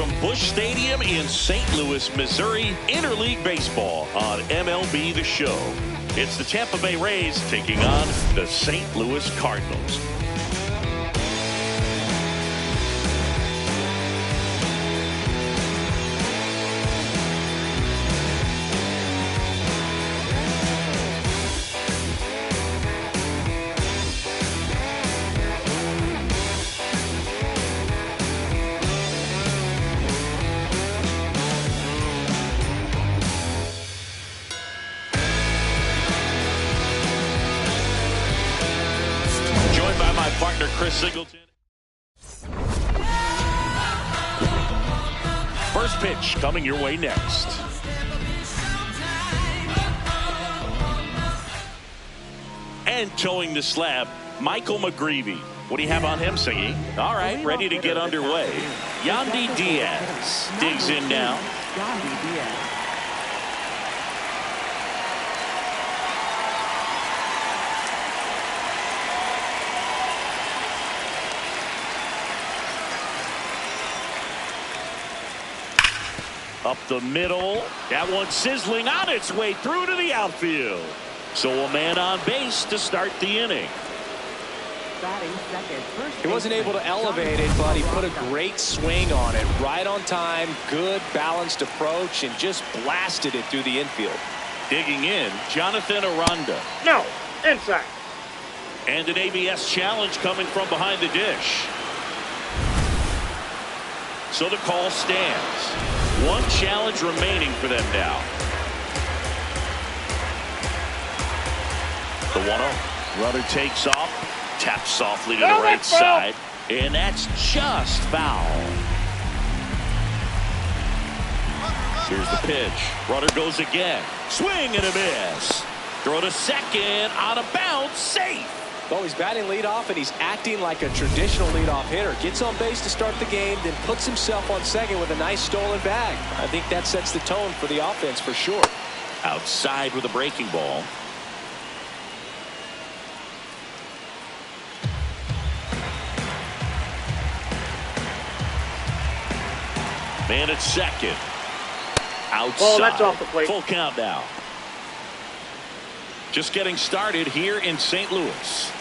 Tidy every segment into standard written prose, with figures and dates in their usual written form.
from Busch Stadium in St. Louis, Missouri, Interleague Baseball on MLB The Show. It's the Tampa Bay Rays taking on the St. Louis Cardinals. Partner Chris Singleton. First pitch coming your way next. And towing the slab, Michael McGreevy. What do you have on him, Singy? All right, ready to get underway. Yandy Diaz digs in now. Yandy Diaz. Up the middle. That one sizzling on its way through to the outfield. So a man on base to start the inning. He wasn't able to elevate it, but he put a great swing on it. Right on time, good balanced approach, and just blasted it through the infield. Digging in, Jonathan Aranda. No, inside. And an ABS challenge coming from behind the dish. So the call stands. One challenge remaining for them now. The 1-0. Runner takes off, taps softly to the right side, and that's just foul. Here's the pitch. Runner goes again. Swing and a miss. Throw to second, on a bounce, safe. Well, he's batting leadoff, and he's acting like a traditional leadoff hitter. Gets on base to start the game, then puts himself on second with a nice stolen bag. I think that sets the tone for the offense for sure. Outside with a breaking ball. Man at second. Outside. Oh, that's off the plate. Full count now. Just getting started here in St. Louis.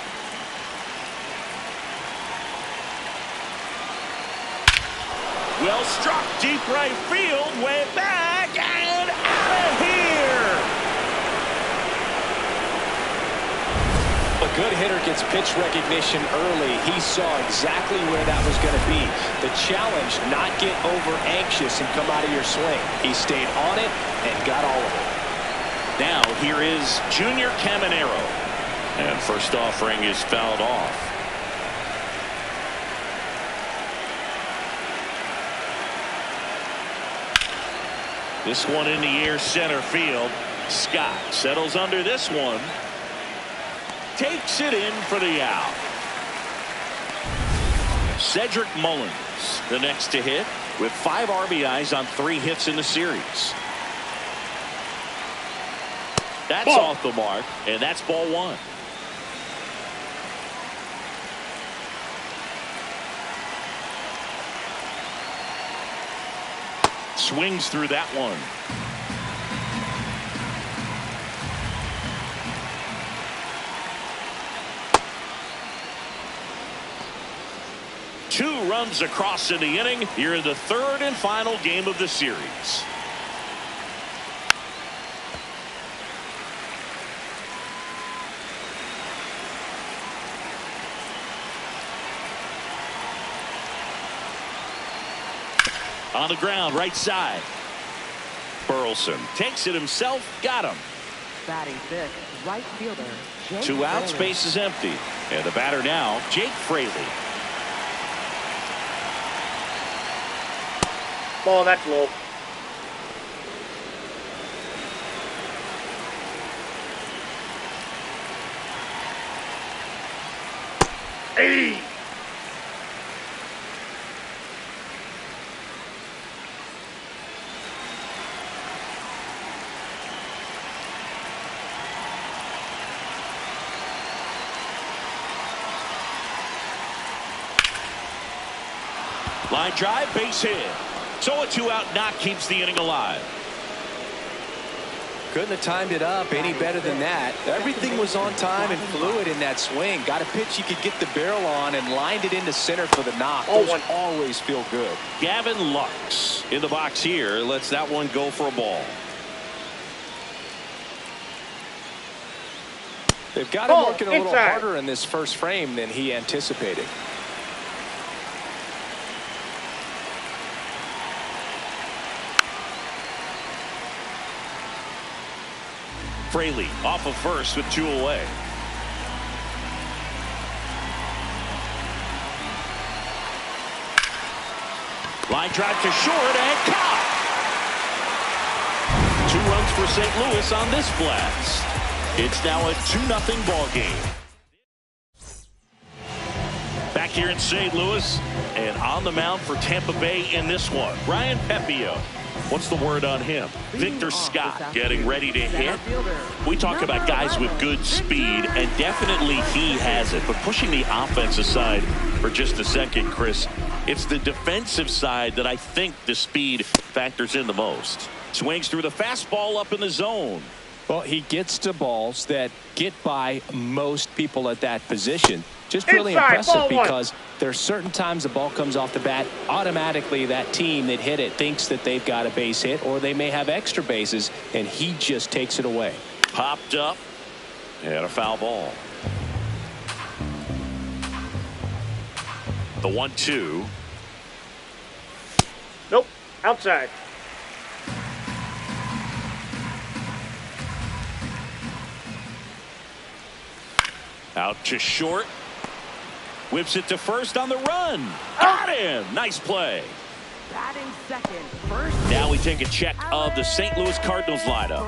Well struck, deep right field, way back and out of here. A good hitter gets pitch recognition early. He saw exactly where that was going to be. The challenge, not get over anxious and come out of your swing. He stayed on it and got all of it. Now here is Junior Caminero. And first offering is fouled off. This one in the air, center field. Scott settles under this one. Takes it in for the out. Cedric Mullins, the next to hit, with 5 RBIs on 3 hits in the series. That's off the mark, and that's ball 1. Swings through that one. Two runs across in the inning here in the 3rd and final game of the series. On the ground, right side. Burleson takes it himself, got him. Batting 5th, right fielder. Jake 2 outs, Fraley. base is empty. And the batter now, Jake Fraley. Oh, that's low. Hey! Line drive, base hit. So a 2-out knock keeps the inning alive. Couldn't have timed it up any better than that. Everything was on time and fluid in that swing. Got a pitch you could get the barrel on and lined it into center for the knock. Those always feel good. Gavin Lux in the box here lets that one go for a ball. They've got him working a little harder in this first frame than he anticipated. Fraley off of first with 2 away. Line drive to short and caught. 2 runs for St. Louis on this blast. It's now a 2-0 ball game. Back here in St. Louis and on the mound for Tampa Bay in this one, Ryan Pepio. What's the word on him? Victor Scott getting ready to hit. We talk about guys with good speed, and definitely he has it. But pushing the offense aside for just a second, Chris, it's the defensive side that I think the speed factors in the most. Swings through the fastball up in the zone. Well, he gets to balls that get by most people at that position. Just really impressive because there's certain times the ball comes off the bat, automatically that team that hit it thinks that they've got a base hit or they may have extra bases, and he just takes it away. Popped up and a foul ball. The 1-2. Nope. Outside. Out to short. Whips it to first on the run. Got him. Nice play. Batting second, first. Now we take a check of the St. Louis Cardinals lineup.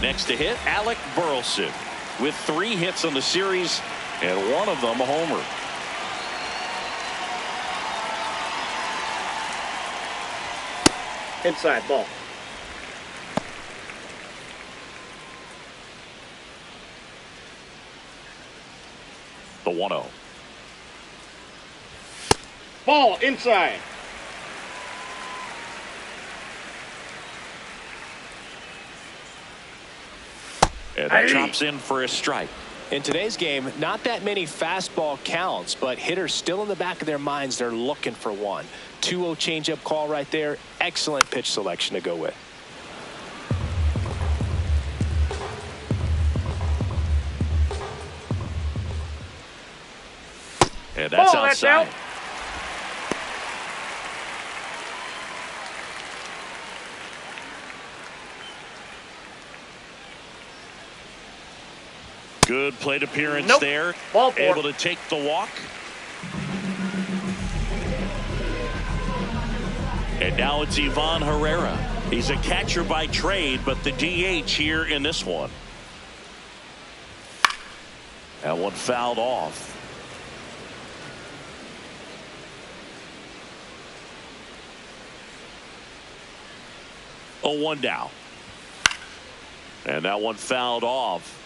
Next to hit, Alec Burleson with 3 hits on the series and one of them a homer. Inside ball. The 1-0. Ball inside. And that drops in for a strike. In today's game, not that many fastball counts, but hitters still in the back of their minds, they're looking for one. 2-0 changeup call right there. Excellent pitch selection to go with. And that's outside. Out. Good plate appearance there. Ball 4. Able to take the walk. And now it's Ivan Herrera. He's a catcher by trade, but the DH here in this one. That one fouled off. Oh, 1 down. And that one fouled off.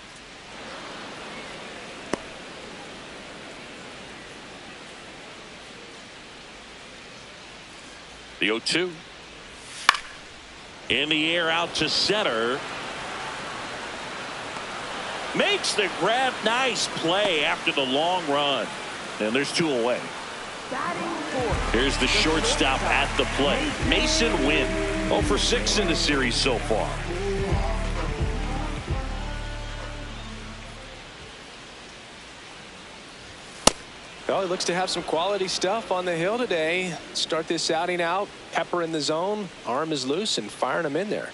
The 0-2. In the air out to center. Makes the grab. Nice play after the long run. And there's 2 away. Here's the shortstop at the plate. Mason Wynn. 0 for 6 in the series so far. Well, he looks to have some quality stuff on the hill today. Start this outing out. Pepper in the zone. Arm is loose and firing him in there.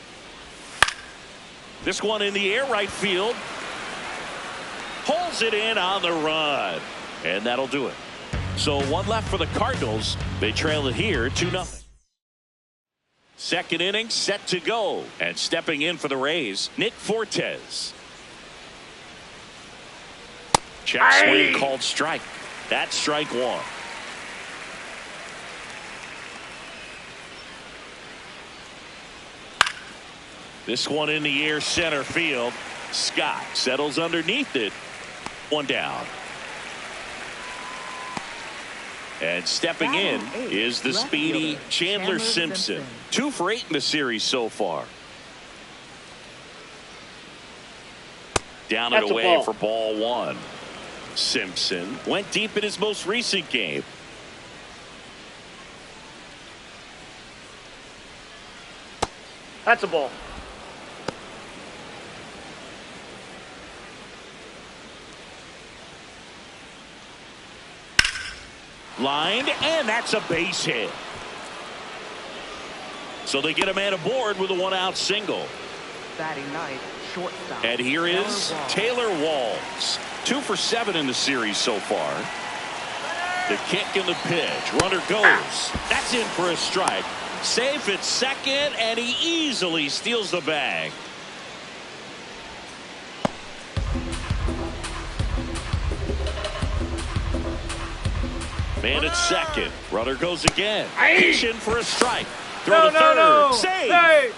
This one in the air right field. Pulls it in on the run. And that'll do it. So 1 left for the Cardinals. They trail it here 2-0. Second inning set to go. And stepping in for the Rays, Nick Fortes. Check swing called strike. That's strike 1. This one in the air center field. Scott settles underneath it. 1 down. And stepping in is the speedy Chandler Simpson. 2 for 8 in the series so far. Down and away for ball 1. Simpson went deep in his most recent game. That's a ball. Lined, and that's a base hit. So they get a man aboard with a 1-out single. Batting ninth, shortstop. And here is Taylor Walls. 2 for 7 in the series so far. The kick and the pitch. Runner goes. That's in for a strike. Safe at second, and he easily steals the bag. Man at second. Runner goes again. Pitch in for a strike. Throw to third. No. Save. Hey.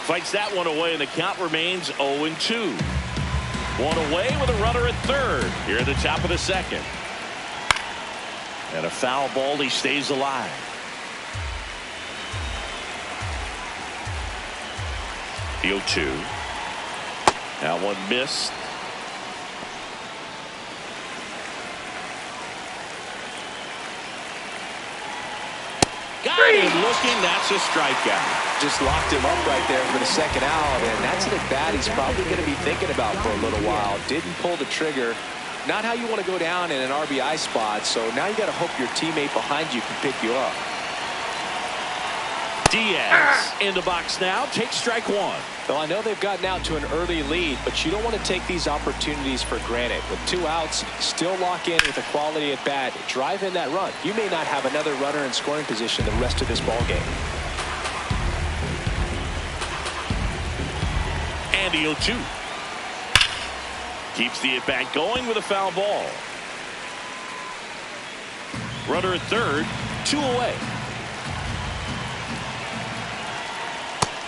Fights that one away, and the count remains 0-2. One away with a runner at third here at the top of the second. And a foul ball. He stays alive. The 0-2. Now one missed. Got him looking. That's a strikeout. Just locked him up right there for the second out, and that's an at-bat he's probably going to be thinking about for a little while. Didn't pull the trigger. Not how you want to go down in an RBI spot, so now you got to hope your teammate behind you can pick you up. Diaz in the box now. Takes strike 1. Well, I know they've gotten out to an early lead, but you don't want to take these opportunities for granted. With 2 outs, still lock in with a quality at bat. Drive in that run. You may not have another runner in scoring position the rest of this ball game. And the 0-2. Keeps the at-bat going with a foul ball. Runner at third. 2 away.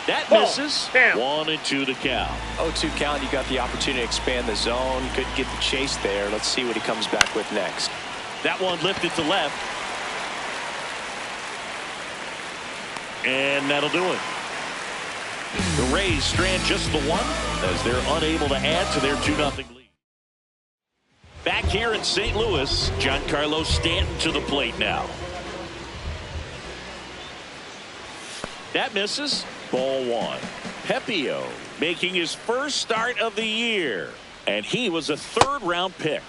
That misses. 1-2 to count. 0-2 count. You got the opportunity to expand the zone. Couldn't get the chase there. Let's see what he comes back with next. That one lifted to left. And that'll do it. The Rays strand just the 1 as they're unable to add to their 2-0 lead. Back here in St. Louis, Giancarlo Stanton to the plate now. That misses. Ball 1. Pepio making his first start of the year. And he was a 3rd-round pick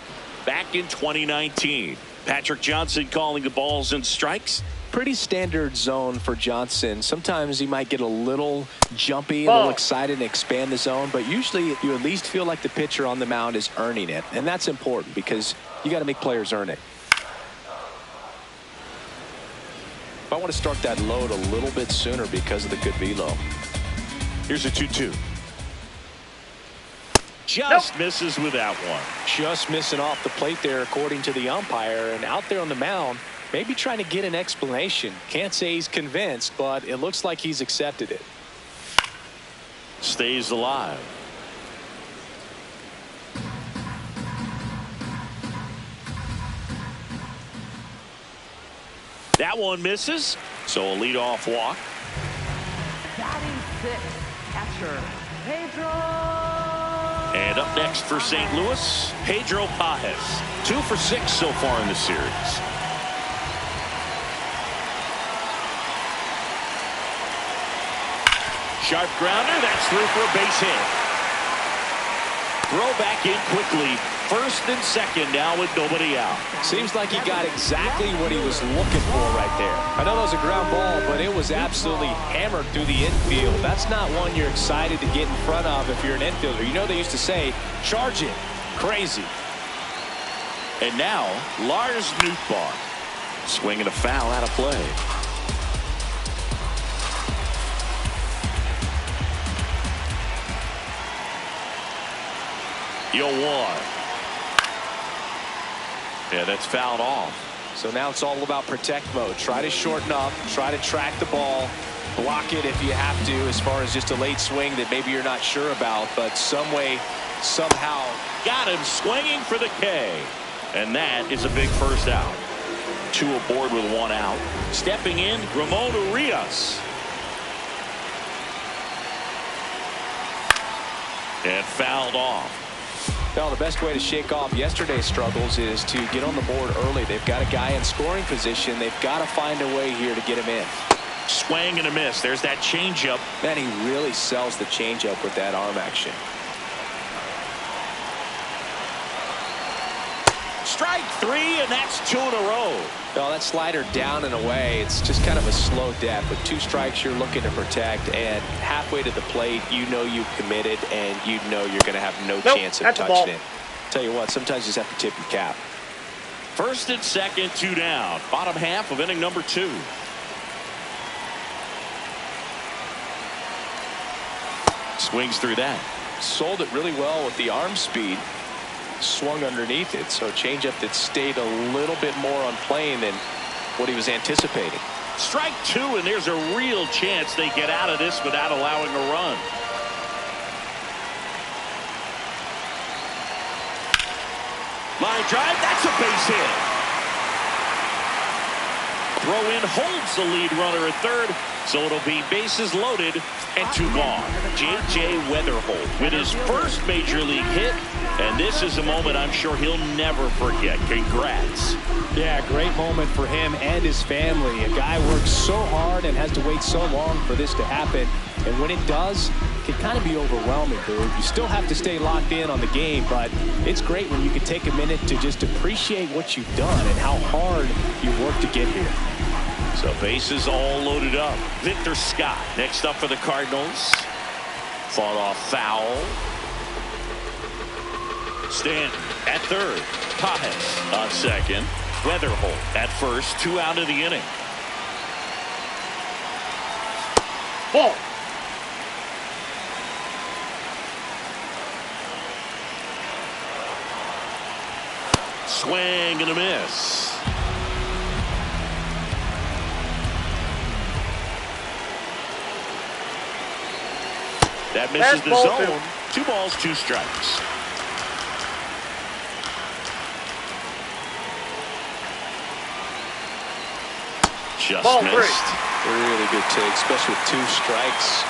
back in 2019. Patrick Johnson calling the balls and strikes. Pretty standard zone for Johnson. Sometimes he might get a little jumpy, a little excited and expand the zone, but usually you at least feel like the pitcher on the mound is earning it, and that's important because you got to make players earn it. I want to start that load a little bit sooner because of the good velo. Here's a 2-2. Just misses with that one. Just missing off the plate there according to the umpire, and out there on the mound maybe trying to get an explanation. Can't say he's convinced, but it looks like he's accepted it. Stays alive. That one misses, so a leadoff walk. Batting 6th, catcher, Pedro. And up next for St. Louis, Pedro Pajes. 2 for 6 so far in the series. Sharp grounder, that's through for a base hit. Throw back in quickly. 1st and 2nd now with nobody out. Seems like he got exactly what he was looking for right there. I know that was a ground ball, but it was absolutely hammered through the infield. That's not one you're excited to get in front of if you're an infielder. You know they used to say, charge it. Crazy. And now, Lars Nootbaar swinging a foul out of play. 0-1. Yeah, that's fouled off. So now it's all about protect mode. Try to shorten up, try to track the ball, block it if you have to, as far as just a late swing that maybe you're not sure about, but some way, somehow. Got him swinging for the K. And that is a big first out. 2 aboard with 1 out. Stepping in, Ramon Urias. And fouled off. Well, the best way to shake off yesterday's struggles is to get on the board early. They've got a guy in scoring position. They've got to find a way here to get him in. Swing and a miss. There's that changeup. Man, he really sells the changeup with that arm action. Strike 3, and that's 2 in a row. Well, that slider down and away, it's just kind of a slow death. With 2 strikes, you're looking to protect, and halfway to the plate, you know you've committed, and you know you're going to have no chance of touching it. Tell you what, sometimes you just have to tip your cap. First and second, 2 down. Bottom half of inning number 2. Swings through that. Sold it really well with the arm speed. Swung underneath it, so changeup that stayed a little bit more on plane than what he was anticipating. Strike 2, and there's a real chance they get out of this without allowing a run. Line drive, that's a base hit. Throw in holds the lead runner at third, so it'll be bases loaded and 2 gone. J.J. Weatherholt with his first major league hit, and this is a moment I'm sure he'll never forget. Congrats. Yeah, great moment for him and his family. A guy works so hard and has to wait so long for this to happen, and when it does, it can kind of be overwhelming, dude. You still have to stay locked in on the game, but it's great when you can take a minute to just appreciate what you've done and how hard you've worked to get here. So bases all loaded up. Victor Scott next up for the Cardinals. Fought off foul. Stanton at third. Pajes on second. Weatherholt at first. 2 out of the inning. Ball. Swing and a miss. That misses the zone. 2 balls, 2 strikes. Just Ball missed. 3. Really good take, especially with 2 strikes.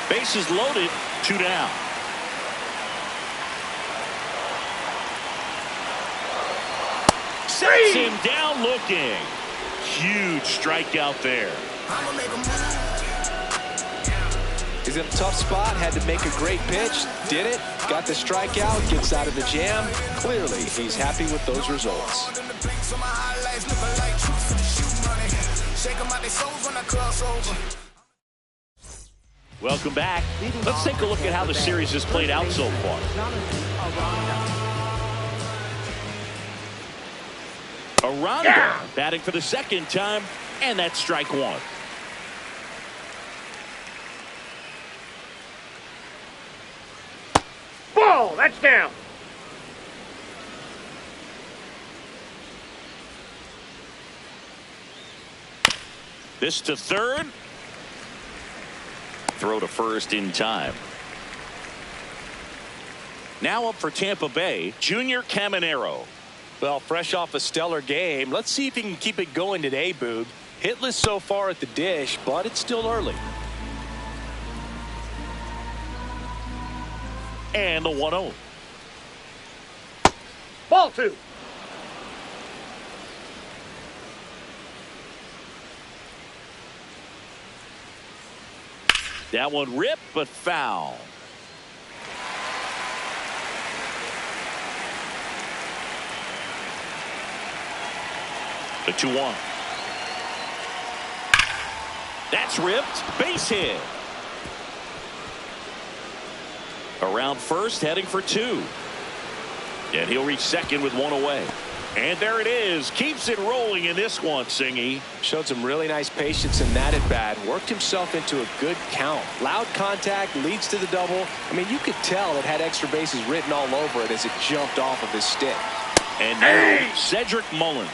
Bases loaded, 2 down. Sets him down looking. Huge strikeout there. He's in a tough spot, had to make a great pitch, did it, got the strikeout, gets out of the jam. Clearly, he's happy with those results. Welcome back. Let's take a look at how the series has played out so far. Aranda batting for the second time, and that's strike 1. Ball. That's down. This to third. Throw to first in time. Now up for Tampa Bay, Junior Caminero. Well, fresh off a stellar game. Let's see if he can keep it going today, Boog. Hitless so far at the dish, but it's still early. And the 1-0. Ball 2. That one ripped, but foul. The 2-1. That's ripped. Base hit. Around first, heading for 2. And he'll reach second with 1 away. And there it is. Keeps it rolling in this one, Singy. Showed some really nice patience in that at bat. Worked himself into a good count. Loud contact leads to the double. I mean, you could tell it had extra bases written all over it as it jumped off of his stick. And now Cedric Mullins.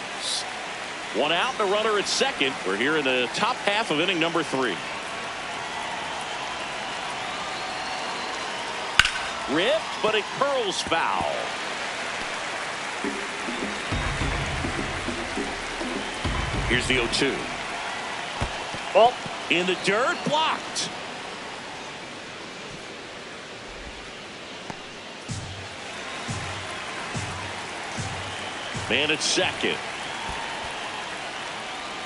One out and a runner at second. We're here in the top half of inning number 3. Ripped, but it curls foul. Here's the 0-2. Ball. In the dirt, blocked. Man at second.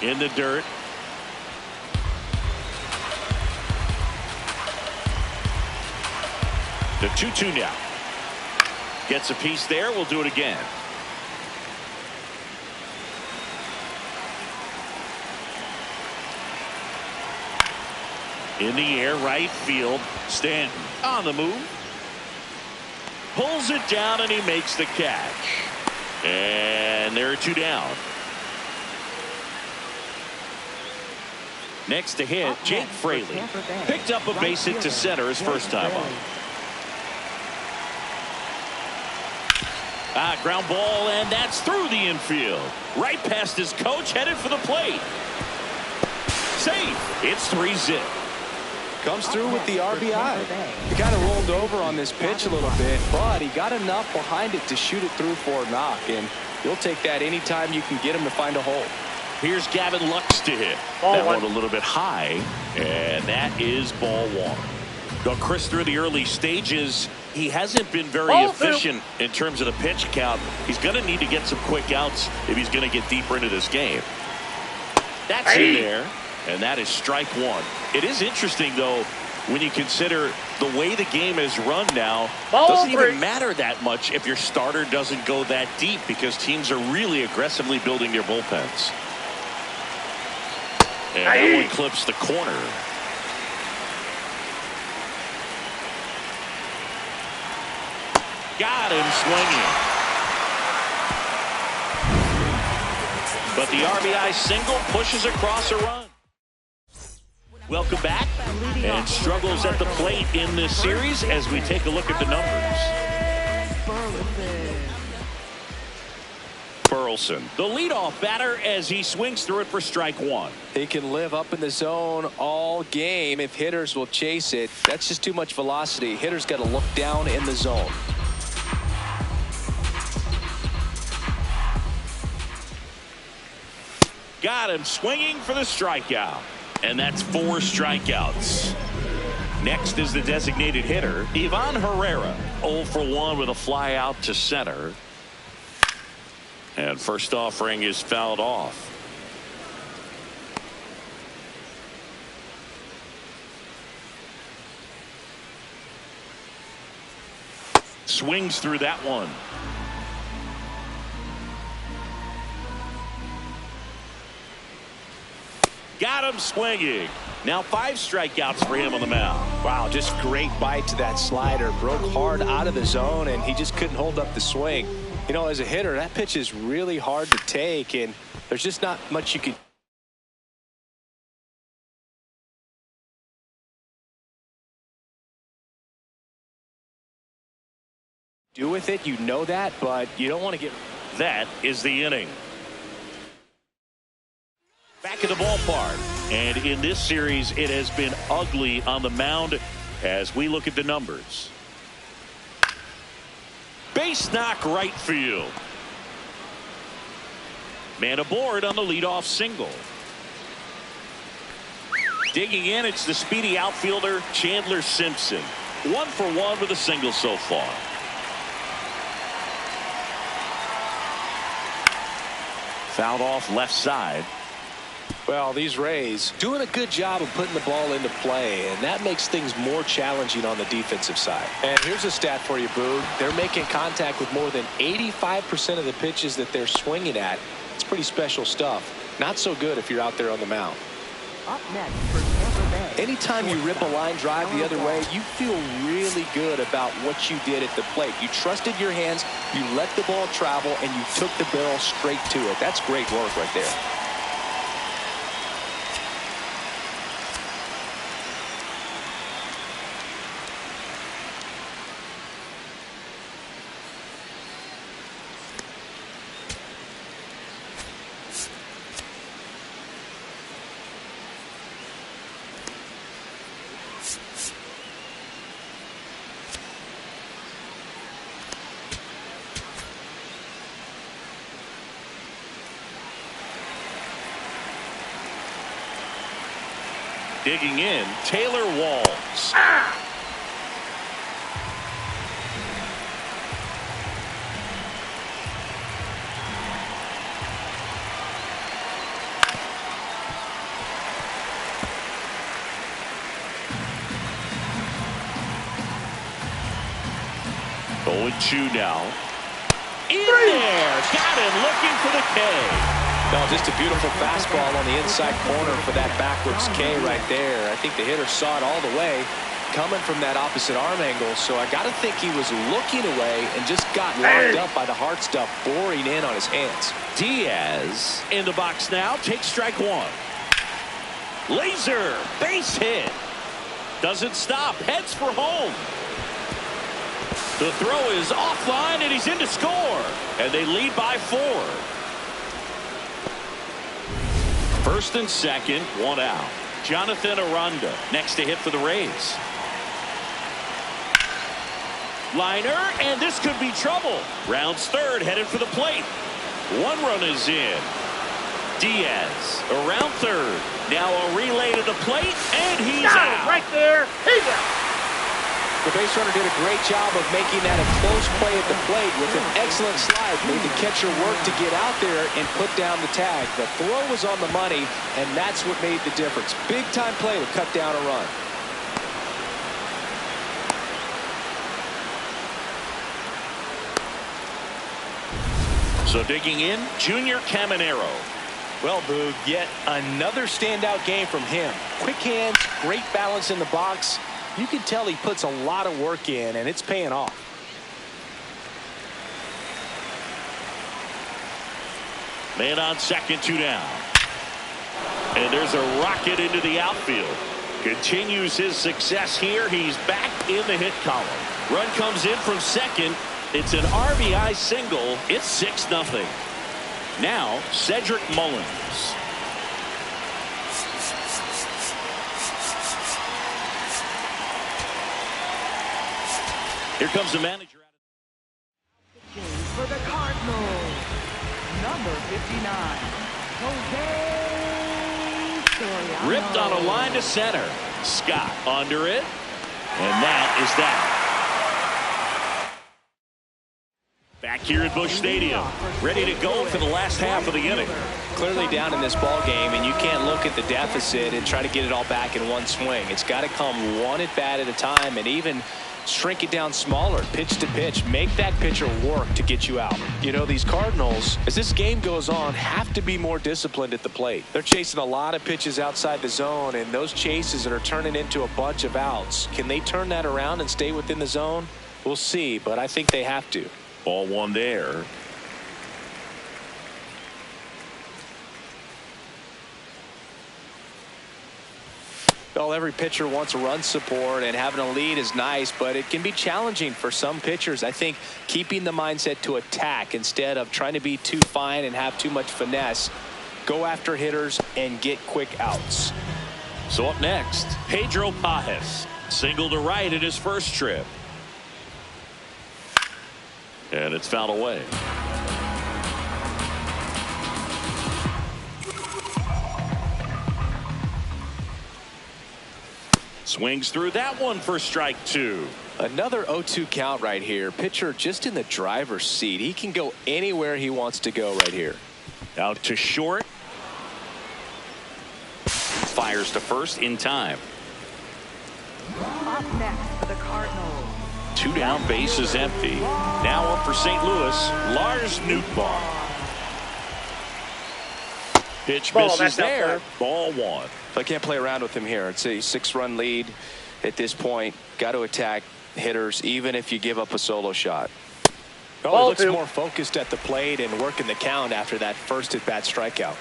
In the dirt. The 2-2 now. Gets a piece there. We'll do it again. In the air, right field. Stanton on the move. Pulls it down and he makes the catch. And there are 2 down. Next to hit, Jake Fraley. Picked up a base hit to center his first time up. Ground ball, and that's through the infield. Right past his coach, headed for the plate. Safe. It's 3-zip. Comes through with the RBI. He kind of rolled over on this pitch a little bit, but he got enough behind it to shoot it through for a knock, and you'll take that anytime you can get him to find a hole. Here's Gavin Lux to hit. That one a little bit high, and that is ball 1. Now, Chris, through the early stages, he hasn't been very efficient in terms of the pitch count. He's going to need to get some quick outs if he's going to get deeper into this game. That's in there. And that is strike 1. It is interesting, though, when you consider the way the game is run now. Doesn't even matter that much if your starter doesn't go that deep, because teams are really aggressively building their bullpens. And that one clips the corner. Got him swinging. But the RBI single pushes across a run. Welcome back. And struggles at the plate in this series as we take a look at the numbers. Burleson, the leadoff batter, as he swings through it for strike 1. He can live up in the zone all game if hitters will chase it. That's just too much velocity. Hitters got to look down in the zone. Got him swinging for the strikeout. And that's 4 strikeouts. Next is the designated hitter, Ivan Herrera. 0 for 1 with a fly out to center. And first offering is fouled off. Swings through that one. Got him swinging. Now 5 strikeouts for him on the mound. Wow, just great bite to that slider. Broke hard out of the zone, and he just couldn't hold up the swing. You know, as a hitter, that pitch is really hard to take, and there's just not much you can do with it. You know that, but you don't want to get... That is the inning. Back in the ballpark, and in this series it has been ugly on the mound as we look at the numbers. Base knock right field. Man aboard on the leadoff single. Digging in, it's the speedy outfielder Chandler Simpson. 1 for 1 with a single so far. Fouled off left side. Well, these Rays doing a good job of putting the ball into play, and that makes things more challenging on the defensive side. And here's a stat for you, Boog. They're making contact with more than 85% of the pitches that they're swinging at. It's pretty special stuff. Not so good if you're out there on the mound. Up next for Tampa Bay. Anytime you rip a line drive the other way, you feel really good about what you did at the plate. You trusted your hands, you let the ball travel, and you took the barrel straight to it. That's great work right there. Digging in, Taylor Walls. Going 2 now. In there, got him looking for the K. No, just a beautiful fastball on the inside corner for that backwards K right there. I think the hitter saw it all the way coming from that opposite arm angle. So I got to think he was looking away and just got locked up by the hard stuff boring in on his hands. Diaz in the box now. Takes strike 1. Laser base hit. Doesn't stop. Heads for home. The throw is offline and he's in to score. And they lead by 4. First and second, 1 out. Jonathan Aranda next to hit for the Rays. Liner, and this could be trouble. Rounds third, headed for the plate. 1 run is in. Diaz around third. Now a relay to the plate, and he's out. Right there. He's out. The base runner did a great job of making that a close play at the plate with an excellent slide. Made the catcher work to get out there and put down the tag. The throw was on the money, and that's what made the difference. Big time play to cut down a run. So digging in, Junior Caminero. Well, Boog, yet another standout game from him. Quick hands, great balance in the box. You can tell he puts a lot of work in, and it's paying off. Man on second, 2 down. And there's a rocket into the outfield. Continues his success here. He's back in the hit column. Run comes in from second. It's an RBI single. It's 6-0. Now, Cedric Mullins. Here comes the manager. For the Cardinals, number 59, Jose Soriano. Ripped on a line to center. Scott under it. And that is that. Back here at Busch Stadium, ready to go for the last half of the inning. Clearly down in this ball game, and you can't look at the deficit and try to get it all back in one swing. It's got to come one at bat at a time, and even shrink it down smaller, pitch to pitch. Make that pitcher work to get you out. You know, these Cardinals, as this game goes on, have to be more disciplined at the plate. They're chasing a lot of pitches outside the zone, and those chases that are turning into a bunch of outs. Can they turn that around and stay within the zone? We'll see, but I think they have to. Ball 1 there. Well, every pitcher wants a run support, and having a lead is nice, but it can be challenging for some pitchers. I think keeping the mindset to attack instead of trying to be too fine and have too much finesse. Go after hitters and get quick outs. So up next, Pedro Pajes. Single to right in his first trip. And it's fouled away. Swings through that one for strike 2. Another 0-2 count right here. Pitcher just in the driver's seat. He can go anywhere he wants to go right here. Out to short. Fires to first in time. Up next for the Cardinals. 2 down, base is empty. Now up for St. Louis, Lars Nootbaar. Pitch Ball, misses that's there. outside. Ball one. I can't play around with him here. It's a 6-run lead at this point. Got to attack hitters even if you give up a solo shot. Oh, Ball he looks two. more focused at the plate and working the count after that first at-bat strikeout.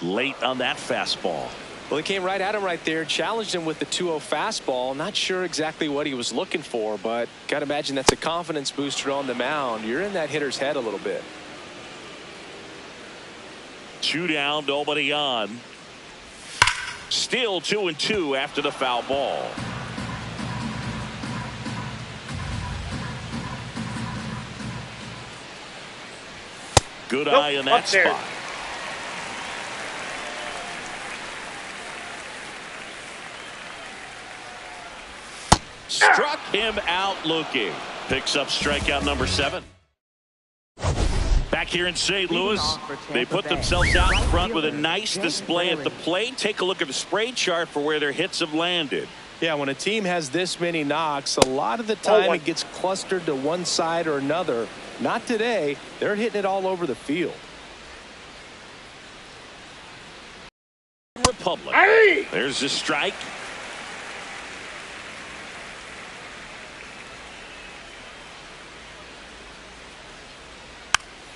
Late on that fastball. Well, he came right at him right there, challenged him with the 2-0 fastball. Not sure exactly what he was looking for, but got to imagine that's a confidence booster on the mound. You're in that hitter's head a little bit. 2 down, nobody on. Still 2-2 after the foul ball. Good eye in that spot. Struck him out looking. Picks up strikeout number 7. Back here in St. Louis, they put themselves out in front with a nice display at the plate. Take a look at the spray chart for where their hits have landed. Yeah, when a team has this many knocks, a lot of the time it gets clustered to one side or another. Not today. They're hitting it all over the field. Republic. Hey! There's the strike.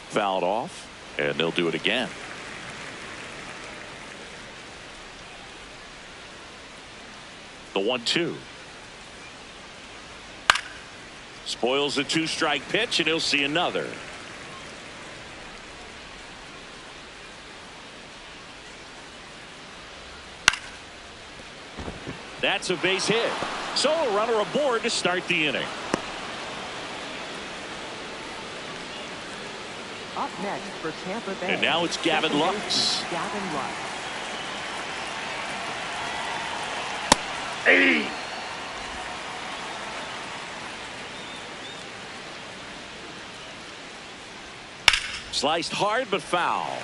Fouled off, and they'll do it again. The 1-2. Spoils the 2-strike pitch, and he'll see another. That's a base hit. So a runner aboard to start the inning. Up next for Tampa Bay. And now it's Gavin Second Lux. baseman, Gavin Lux. Hey! Sliced hard but foul.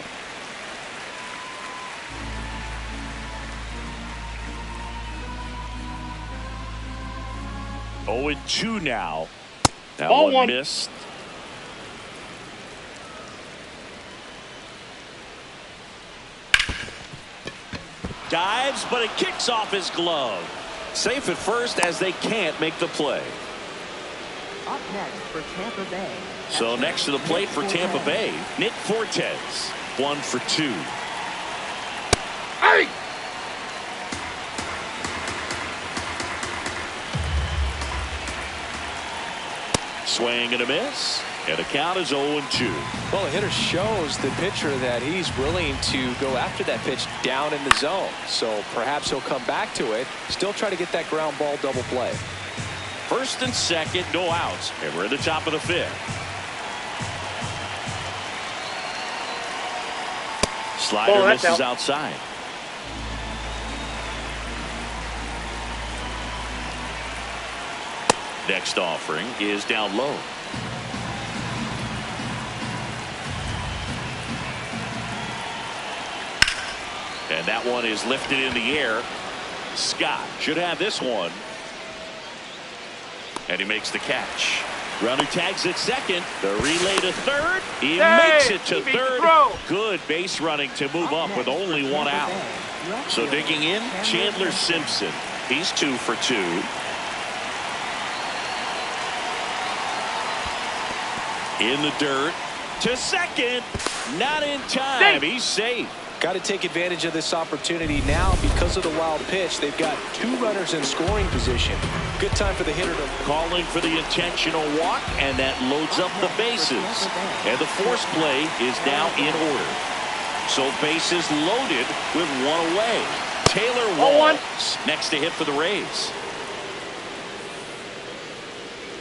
Oh, and 2 now. That Ball one one. missed. Dives, but it kicks off his glove. Safe at first as they can't make the play. Up next for Tampa Bay. So next to the plate for Tampa Bay, Nick Fortes. 1 for 2. Hey! Swing and a miss. And the count is 0-2. Well, the hitter shows the pitcher that he's willing to go after that pitch down in the zone. So perhaps he'll come back to it. Still try to get that ground ball double play. First and second, no outs. And we're at the top of the 5th. Slider misses outside. Next offering is down low. And that one is lifted in the air. Scott should have this one. And he makes the catch. Runner tags at second. The relay to third. He makes it to third. Good base running to move up with only 1 out. So digging in, Chandler Simpson. He's 2 for 2. In the dirt. To second. Not in time. He's safe. Got to take advantage of this opportunity now because of the wild pitch. They've got 2 runners in scoring position. Good time for the hitter to calling for the intentional walk, and that loads up the bases. And the force play is now in order. So bases loaded with 1 away. Taylor Walls next to hit for the Rays.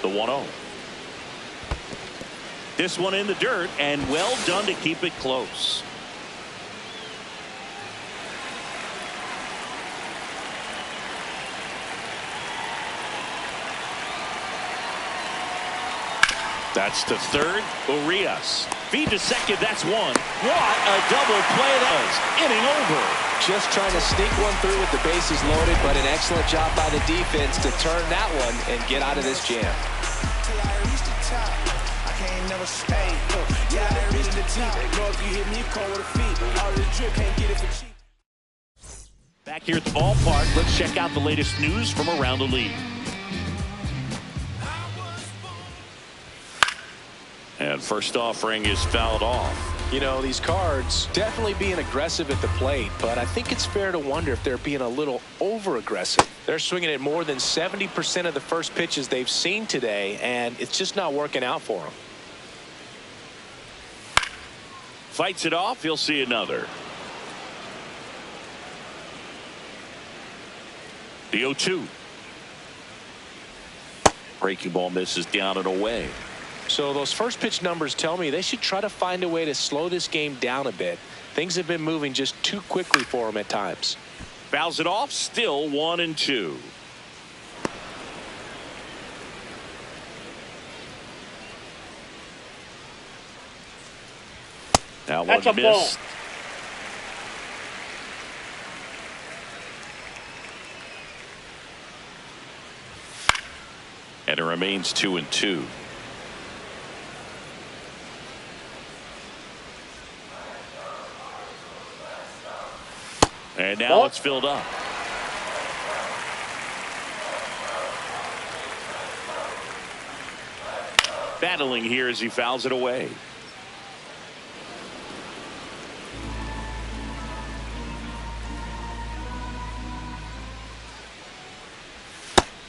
The 1-0. This one in the dirt, and well done to keep it close. That's to third. Urias. Feed to second. That's 1. What a double play that is. Inning over. just trying to sneak one through with the bases loaded, but an excellent job by the defense to turn that one and get out of this jam. never stay. Yeah, they're reading the team. Know if you hit me, you come with a feet. All the drip, can't get it for cheap. Back here at the ballpark, let's check out the latest news from around the league. And first offering is fouled off. You know, these Cards definitely being aggressive at the plate, but I think it's fair to wonder if they're being a little over-aggressive. They're swinging at more than 70% of the first pitches they've seen today, and it's just not working out for them. Fights it off. He'll see another. The 0-2. Breaking ball misses down and away. So those first pitch numbers tell me they should try to find a way to slow this game down a bit. Things have been moving just too quickly for them at times. Fouls it off. Still 1-2. Now That's one a ball. missed. And it remains 2-2. And now Ball. it's filled up. Battling here as he fouls it away.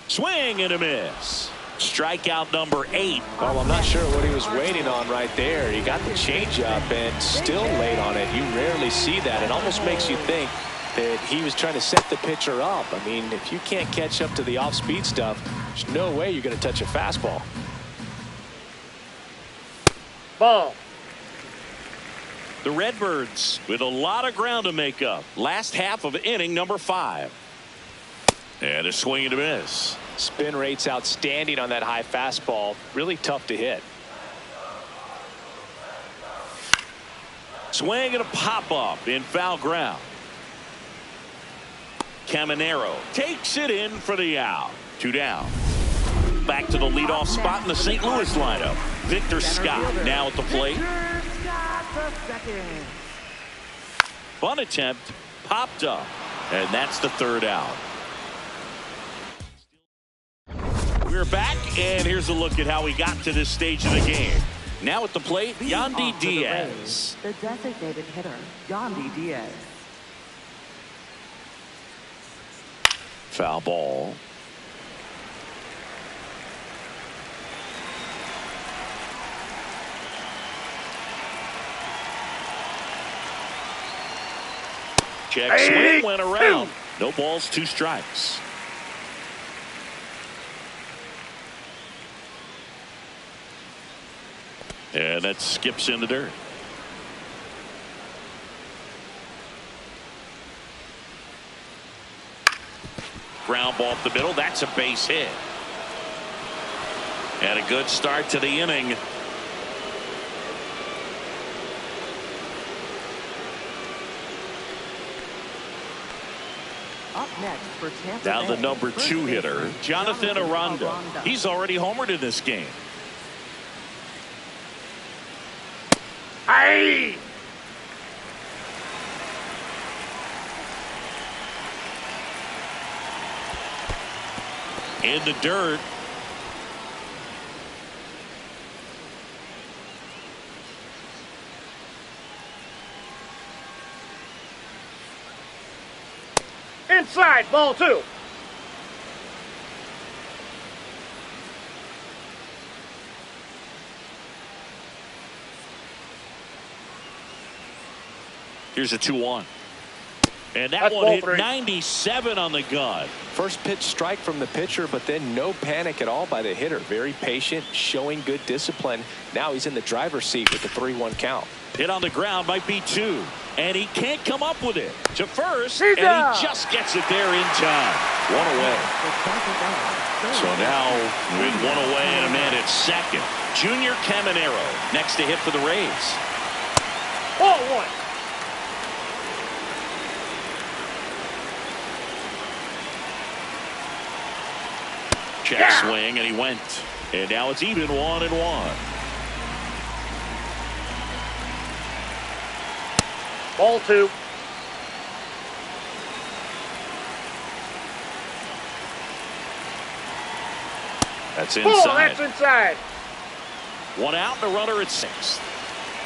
Swing and a miss. Strikeout number 8. Well, I'm not sure what he was waiting on right there. He got the changeup and still late on it. You rarely see that. It almost makes you think that he was trying to set the pitcher up. I mean, if you can't catch up to the off-speed stuff, there's no way you're going to touch a fastball. Ball. The Redbirds with a lot of ground to make up. Last half of inning number 5. And a swing and a miss. Spin rate's outstanding on that high fastball. Really tough to hit. Swing and a pop-up in foul ground. Caminero takes it in for the out. 2 down. Back to the leadoff spot in the St. Louis lineup. Victor Scott now at the plate. Bunt attempt popped up, and that's the 3rd out. We're back, and here's a look at how we got to this stage of the game. Now at the plate, Yandy Diaz. The designated hitter, Yandy Diaz. Foul ball. Check swing went around. No balls, 2 strikes. And that skips in the dirt. Ground ball up the middle. That's a base hit. And a good start to the inning. Up next for Tampa Now the Bay, number first 2 baseman, hitter, Jonathan Aranda. He's already homered in this game. Hey! In the dirt. Inside, ball 2. Here's a 2-1. And that That's one ball hit 3. 97 on the gun. First pitch strike from the pitcher, but then no panic at all by the hitter. Very patient, showing good discipline. Now he's in the driver's seat with the 3-1 count. Hit on the ground might be 2. And he can't come up with it. To first, He's and out. he just gets it there in time. 1 away. So now with 1 away and a man at second. Junior Caminero next to hit for the Rays. Ball 1. Check swing, and he went. And now it's even 1-1. Ball 2. That's Ball, inside. that's inside. One out and a runner at 6th.